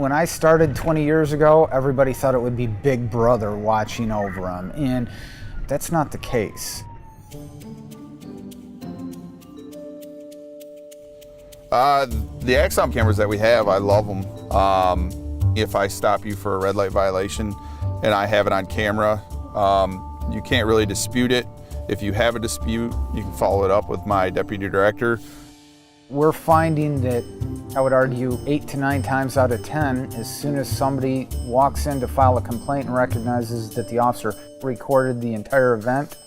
When I started 20 years ago, everybody thought it would be Big Brother watching over them, and that's not the case. The Axon cameras that we have, I love them. If I stop you for a red light violation and I have it on camera, you can't really dispute it. If you have a dispute, you can follow it up with my deputy director. We're finding that, I would argue, 8 to 9 times out of 10, as soon as somebody walks in to file a complaint and recognizes that the officer recorded the entire event,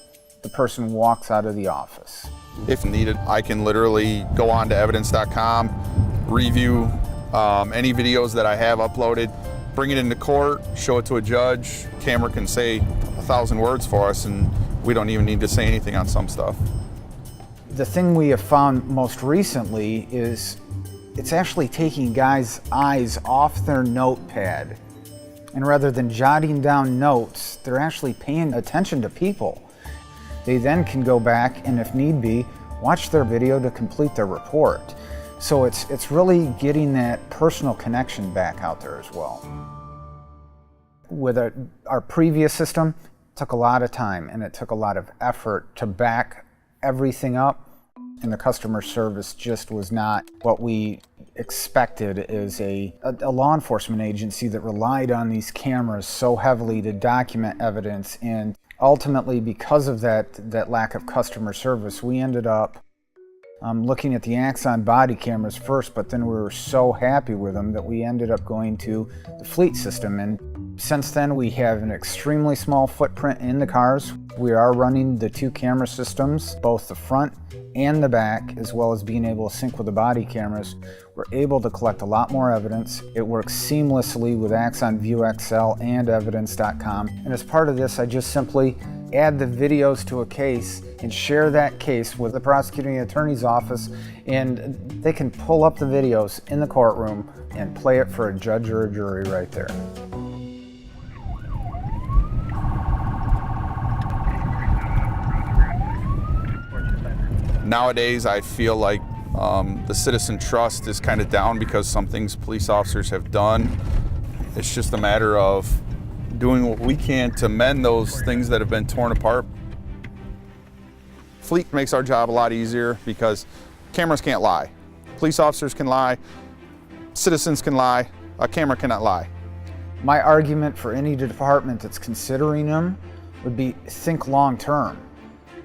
the person walks out of the office. If needed, I can literally go on to evidence.com, review any videos that I have uploaded, bring it into court, show it to a judge. Camera can say 1,000 words for us, and we don't even need to say anything on some stuff. The thing we have found most recently is it's actually taking guys' eyes off their notepad, and rather than jotting down notes, they're actually paying attention to people. They then can go back and, if need be, watch their video to complete their report. So it's really getting that personal connection back out there as well. With our previous system, it took a lot of time and it took a lot of effort to back everything up, and the customer service just was not what we expected as a law enforcement agency that relied on these cameras so heavily to document evidence. And ultimately, because of that lack of customer service, we ended up looking at the Axon body cameras first, but then we were so happy with them that we ended up going to the fleet system. And since then, we have an extremely small footprint in the cars. We are running the 2 camera systems, both the front and the back, as well as being able to sync with the body cameras. We're able to collect a lot more evidence. It works seamlessly with Axon View XL and evidence.com. And as part of this, I just simply add the videos to a case and share that case with the prosecuting attorney's office, and they can pull up the videos in the courtroom and play it for a judge or a jury right there. Nowadays, I feel like the citizen trust is kind of down because some things police officers have done. It's just a matter of doing what we can to mend those things that have been torn apart. Fleet makes our job a lot easier because cameras can't lie. Police officers can lie, citizens can lie, a camera cannot lie. My argument for any department that's considering them would be think long term.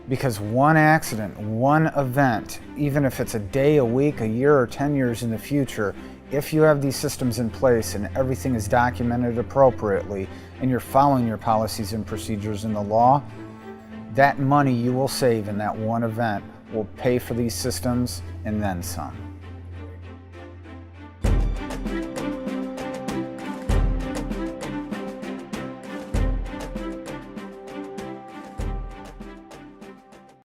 Because one accident, one event, even if it's a day, a week, a year, or 10 years in the future, if you have these systems in place and everything is documented appropriately and you're following your policies and procedures in the law, that money you will save in that one event will pay for these systems and then some.